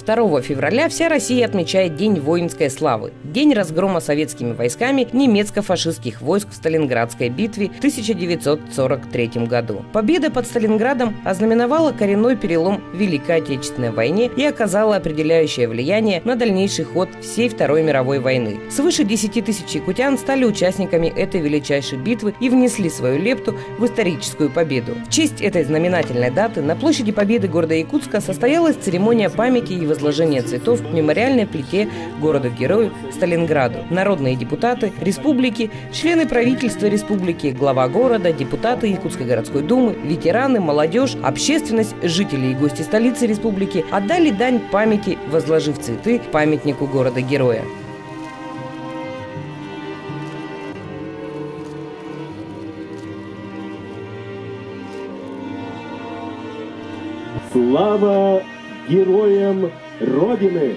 2 февраля вся Россия отмечает День воинской славы, день разгрома советскими войсками немецко-фашистских войск в Сталинградской битве в 1943 году. Победа под Сталинградом ознаменовала коренной перелом в Великой Отечественной войне и оказала определяющее влияние на дальнейший ход всей Второй мировой войны. Свыше 10 тысяч якутян стали участниками этой величайшей битвы и внесли свою лепту в историческую победу. В честь этой знаменательной даты на площади Победы города Якутска состоялась церемония памяти и возложения цветов к мемориальной плите городу-герою Сталинграду. Народные депутаты республики, члены правительства республики, глава города, депутаты Якутской городской думы, ветераны, молодежь, общественность, жители и гости столицы республики отдали дань памяти, возложив цветы к памятнику города-героя. Слава героям Родины!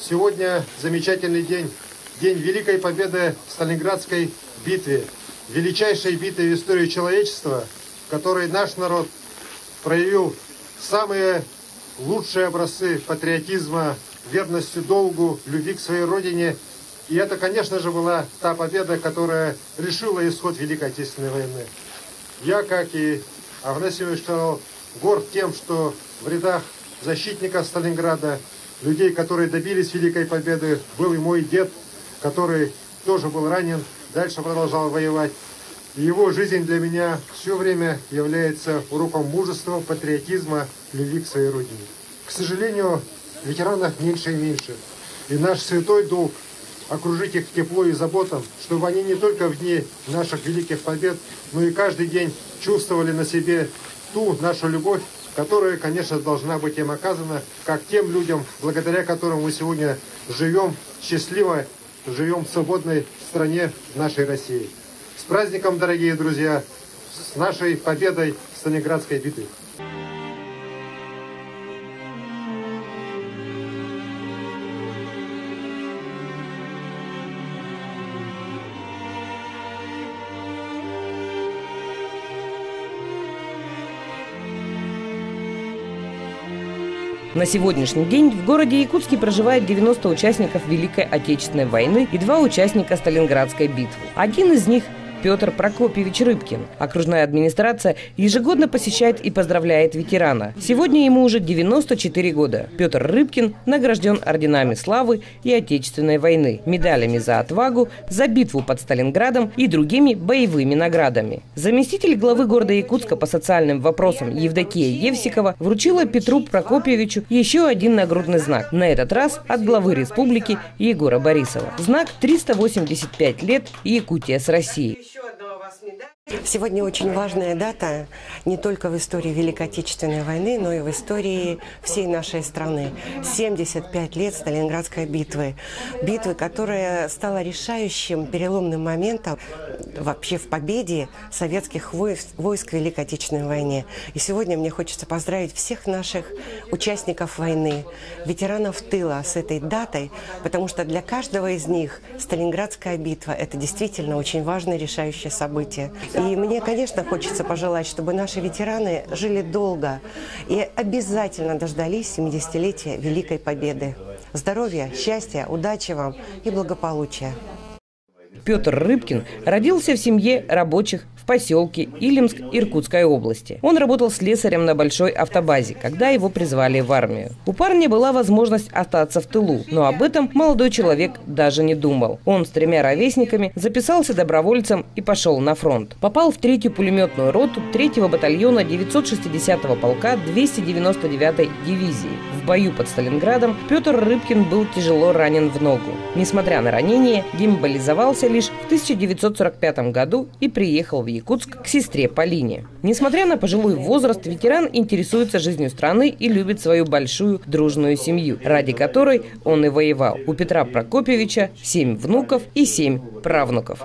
Сегодня замечательный день. День Великой Победы в Сталинградской битве. Величайшей битве в истории человечества, в которой наш народ проявил самые лучшие образцы патриотизма, верности долгу, любви к своей родине. И это, конечно же, была та победа, которая решила исход Великой Отечественной войны. Я, как и Афанасий сказал, горд тем, что в рядах защитников Сталинграда, людей, которые добились Великой Победы, был и мой дед, который тоже был ранен, дальше продолжал воевать. И его жизнь для меня все время является уроком мужества, патриотизма, любви к своей родине. К сожалению, ветеранов меньше и меньше. И наш святой долг окружить их тепло и заботом, чтобы они не только в дни наших великих побед, но и каждый день чувствовали на себе ту нашу любовь, которая, конечно, должна быть им оказана, как тем людям, благодаря которым мы сегодня живем счастливо, живем в свободной стране нашей России. С праздником, дорогие друзья, с нашей победой в Сталинградской битве! На сегодняшний день в городе Якутске проживает 90 участников Великой Отечественной войны и 2 участника Сталинградской битвы. Один из них – Петр Прокопьевич Рыбкин. Окружная администрация ежегодно посещает и поздравляет ветерана. Сегодня ему уже 94 года. Петр Рыбкин награжден орденами славы и Отечественной войны, медалями за отвагу, за битву под Сталинградом и другими боевыми наградами. Заместитель главы города Якутска по социальным вопросам Евдокия Евсикова вручила Петру Прокопьевичу еще один нагрудный знак. На этот раз от главы республики Егора Борисова. Знак 385 лет Якутия с Россией. Сегодня очень важная дата не только в истории Великой Отечественной войны, но и в истории всей нашей страны. 75 лет Сталинградской битвы. Битвы, которая стала решающим переломным моментом вообще в победе советских войск в Великой Отечественной войне. И сегодня мне хочется поздравить всех наших участников войны, ветеранов тыла с этой датой, потому что для каждого из них Сталинградская битва – это действительно очень важное решающее событие. И мне, конечно, хочется пожелать, чтобы наши ветераны жили долго и обязательно дождались 70-летия Великой Победы. Здоровья, счастья, удачи вам и благополучия. Петр Рыбкин родился в семье рабочих в поселке Илимск Иркутской области. Он работал слесарем на большой автобазе, когда его призвали в армию. У парня была возможность остаться в тылу, но об этом молодой человек даже не думал. Он с 3 ровесниками записался добровольцем и пошел на фронт. Попал в 3-ю пулеметную роту 3-го батальона 960-го полка 299-й дивизии. В бою под Сталинградом Петр Рыбкин был тяжело ранен в ногу. Несмотря на ранение, демобилизовался лишь в 1945 году и приехал в Якутск к сестре Полине. Несмотря на пожилой возраст, ветеран интересуется жизнью страны и любит свою большую дружную семью, ради которой он и воевал. У Петра Прокопьевича 7 внуков и 7 правнуков.